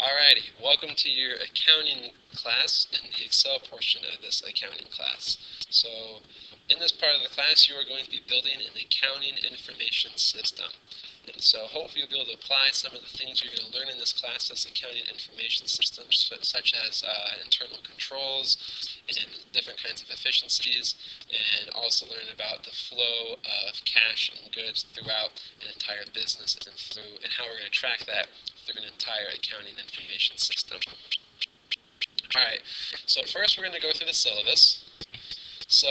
Alrighty, welcome to your accounting class and the Excel portion of this accounting class. So, in this part of the class, you are going to be building an accounting information system. And so, hopefully, you'll be able to apply some of the things you're going to learn in this class as accounting information systems, such as internal controls and different kinds of efficiencies, and also learn about the flow of cash and goods throughout an entire business and how we're going to track that through an entire accounting information system. Alright, so first we're going to go through the syllabus. So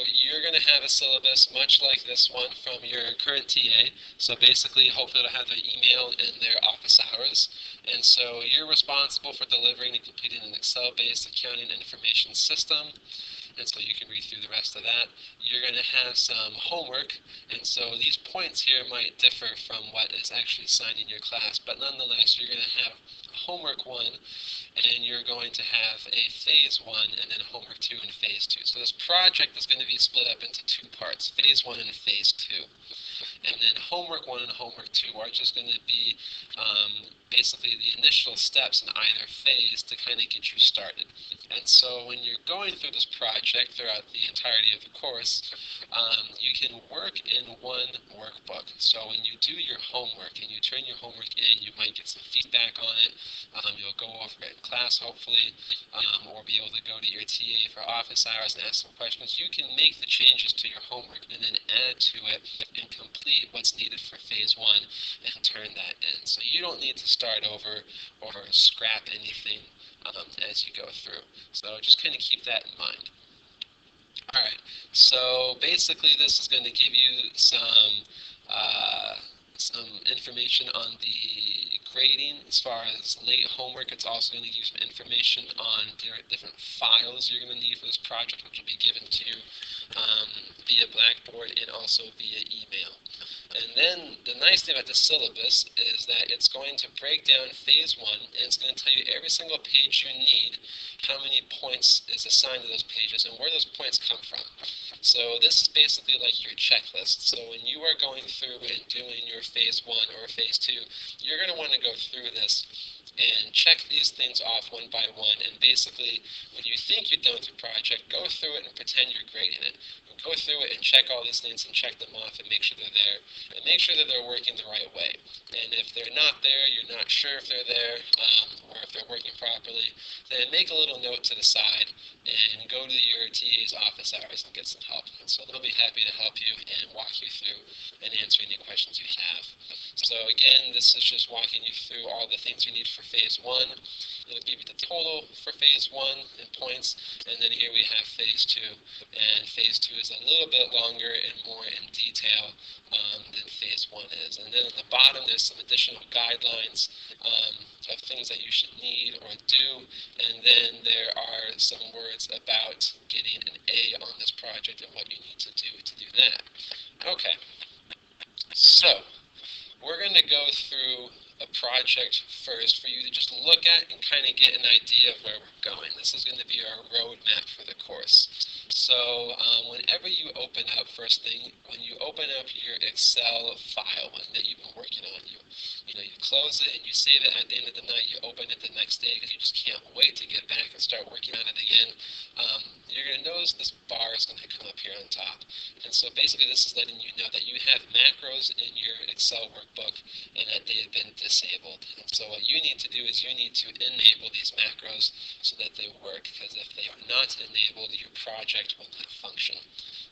you're going to have a syllabus much like this one from your current TA. So basically, hopefully it'll have their email and their office hours. And so you're responsible for delivering and completing an Excel-based accounting information system. And so you can read through the rest of that. You're going to have some homework, and so these points here might differ from what is actually assigned in your class, but nonetheless, you're going to have homework 1, and you're going to have a phase 1, and then homework 2 and phase 2. So this project is going to be split up into 2 parts, phase 1 and phase 2. And then homework 1 and homework 2 are just going to be basically the initial steps in either phase to kind of get you started. And so when you're going through this project throughout the entirety of the course, you can work in one workbook. So when you do your homework and you turn your homework in, you might get some feedback on it. You'll go over it in class, hopefully, or be able to go to your TA for office hours and ask some questions. You can make the changes to your homework and then add to it and complete what's needed for phase 1 and turn that in. So you don't need to start over or scrap anything as you go through. So just kind of keep that in mind. Alright, so basically this is going to give you some information on the grading as far as late homework. It's also going to give you some information on different files you're going to need for this project, which will be given to you via Blackboard and also via email. And then the nice thing about the syllabus is that it's going to break down phase 1, and it's going to tell you every single page you need, how many points is assigned to those pages, and where those points come from. So this is basically like your checklist. So when you are going through and doing your phase 1 or phase 2, you're going to want to go through this and check these things off one by one. And basically, when you think you're done with your project, go through it and pretend you're grading it. Go through it and check all these things and check them off and make sure they're there. And make sure that they're working the right way. And if they're not there, you're not sure if they're there, or if they're working properly, then make a little note to the side and go to your TA's office hours and get some help. And so they'll be happy to help you and walk you through and answer any questions you have. So again, this is just walking you through all the things you need for phase 1. It'll give you the total for phase 1 in points, and then here we have phase 2. And phase 2 is a little bit longer and more in detail than phase 1 is. And then at the bottom, there's some additional guidelines of things that you should need or do. And then there are some words about getting an A on this project and what you need to do that. Okay, so we're going to go through a project first for you to just look at and kind of get an idea of where we're going. This is going to be our roadmap for the course. So whenever you open up, first thing, when you open up your Excel file that you've been working on, you close it and you save it at the end of the night, you open it the next day because you just can't wait to get back and start working on it again. You're going to notice this bar is going to come up here on top. And so basically this is letting you know that you have macros in your Excel workbook and that they have been disabled. And so what you need to do is you need to enable these macros so that they work, because if they are not enabled, your project will not function.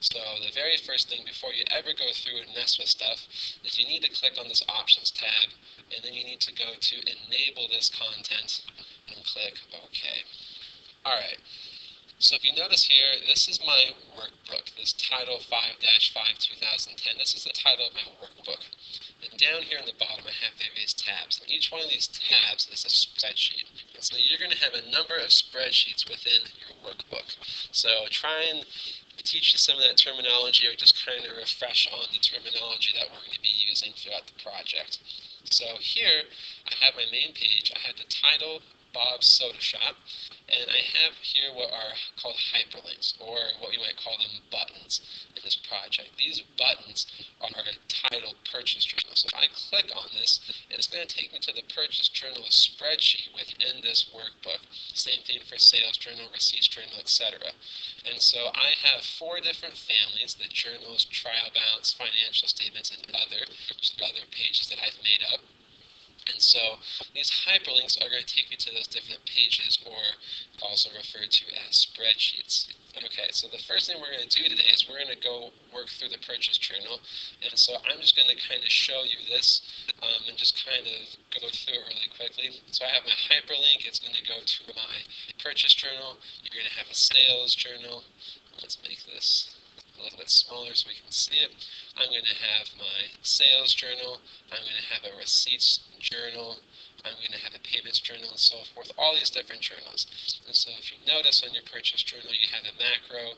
So the very first thing before you ever go through and mess with stuff is you need to click on this Options tab, and then you need to go to Enable this content and click OK. Alright. So if you notice here, this is my workbook, this Title 5-5 2010. This is the title of my workbook. And down here on the bottom, I have various tabs. And each one of these tabs is a spreadsheet. And so you're going to have a number of spreadsheets within your workbook. So try and teach you some of that terminology, or just kind of refresh on the terminology that we're going to be using throughout the project. So here, I have my main page. I have the title Bob's Soda Shop, and I have here what are called hyperlinks, or what we might call them buttons in this project. These buttons are titled Purchase Journal. So if I click on this, it's going to take me to the Purchase Journal spreadsheet within this workbook. Same thing for Sales Journal, Receipts Journal, etc. And so I have 4 different families: the journals, trial balance, financial statements, and other pages that I've made up. And so these hyperlinks are going to take me to those different pages, or also referred to as spreadsheets. Okay, so the first thing we're going to do today is we're going to go work through the Purchase Journal. And so I'm just going to kind of show you this and just kind of go through it really quickly. So I have my hyperlink. It's going to go to my Purchase Journal. You're going to have a Sales Journal. Let's make this a little bit smaller so we can see it. I'm going to have my Sales Journal. I'm going to have a Receipts Journal. I'm going to have a Payments Journal, and so forth, all these different journals. And so if you notice on your Purchase Journal, you have a macro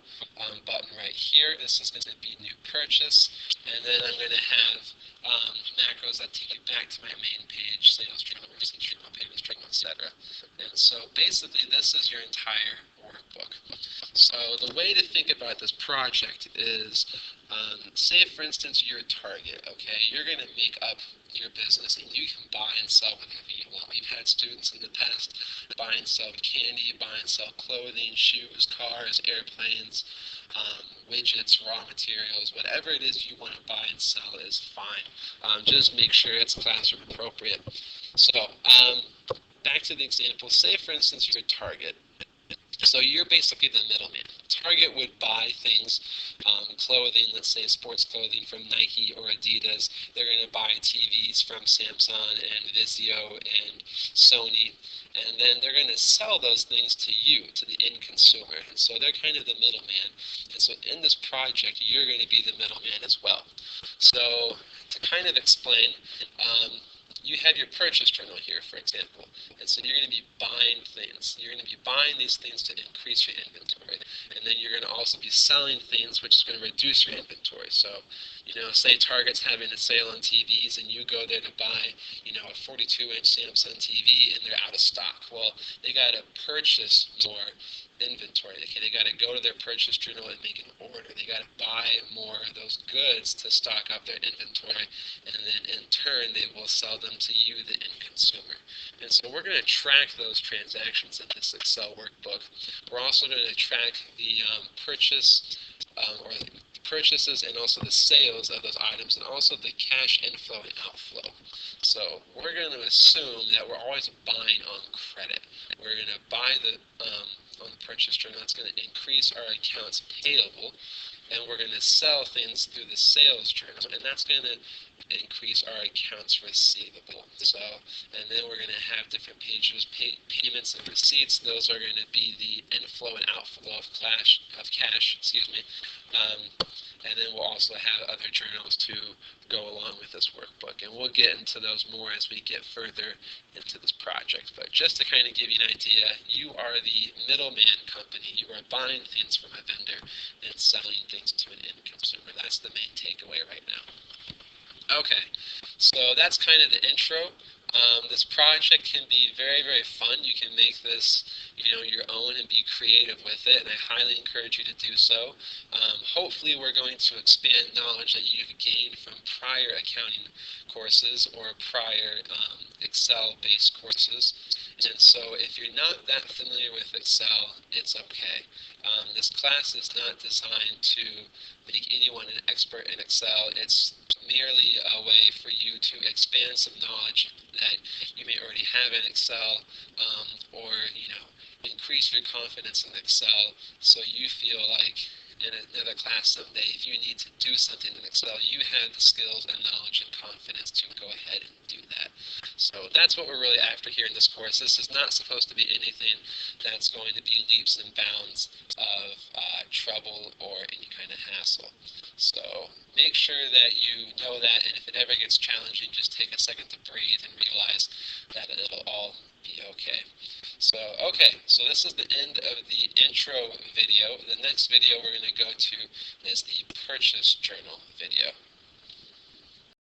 button right here. This is going to be New Purchase. And then I'm going to have macros that take you back to my main page: Sales Journal, Receipts Journal, Payments Journal, etc. And so basically, this is your entire workbook. So the way to think about this project is, say for instance you're a Target, okay? You're going to make up your business and you can buy and sell whatever you want. We've had students in the past buy and sell candy, buy and sell clothing, shoes, cars, airplanes, widgets, raw materials, whatever it is you want to buy and sell is fine. Just make sure it's classroom appropriate. So back to the example, say for instance you're a Target. So you're basically the middleman. Target would buy things, clothing, let's say sports clothing from Nike or Adidas. They're going to buy TVs from Samsung and Vizio and Sony, and then they're going to sell those things to you, to the end consumer. And so they're kind of the middleman. And so in this project, you're going to be the middleman as well. So to kind of explain, you have your Purchase Journal here, for example, and so you're going to be buying things. You're going to be buying these things to increase your inventory, and then you're going to also be selling things, which is going to reduce your inventory. So, say Target's having a sale on TVs, and you go there to buy, a 42-inch Samsung TV, and they're out of stock. Well, they got to purchase more inventory. Okay, they got to go to their Purchase Journal and make an order. They got to buy more of those goods to stock up their inventory, and then in turn they will sell them to you, the end consumer. And so we're going to track those transactions in this Excel workbook. We're also going to track the purchases and also the sales of those items, and also the cash inflow and outflow. So we're going to assume that we're always buying on credit. We're going to buy on the Purchase Journal. That's going to increase our accounts payable, and we're going to sell things through the Sales Journal, and that's going to increase our accounts receivable. So, and then we're going to have different pages, payments and receipts. Those are going to be the inflow and outflow of cash. And then we'll also have other journals to go along with this workbook, and we'll get into those more as we get further into this project. But just to kind of give you an idea, you are the middleman company. You are buying things from a vendor and selling things to an end consumer. That's the main takeaway right now. Okay, so that's kind of the intro. This project can be very, very fun. You can make this, your own and be creative with it, and I highly encourage you to do so. Hopefully we're going to expand knowledge that you've gained from prior accounting courses or prior Excel-based courses. And so if you're not that familiar with Excel, it's okay. This class is not designed to make anyone an expert in Excel. It's merely a way for you to expand some knowledge that you may already have in Excel, or increase your confidence in Excel, so you feel like in another class someday, if you need to do something in Excel, you have the skills and knowledge and confidence to go ahead and do that. So that's what we're really after here in this course. This is not supposed to be anything that's going to be leaps and bounds of trouble or any kind of hassle. So make sure that you know that, and if it ever gets challenging, just take a second to breathe and realize that it'll all be okay. So this is the end of the intro video. The next video we're going to go to is the Purchase Journal video.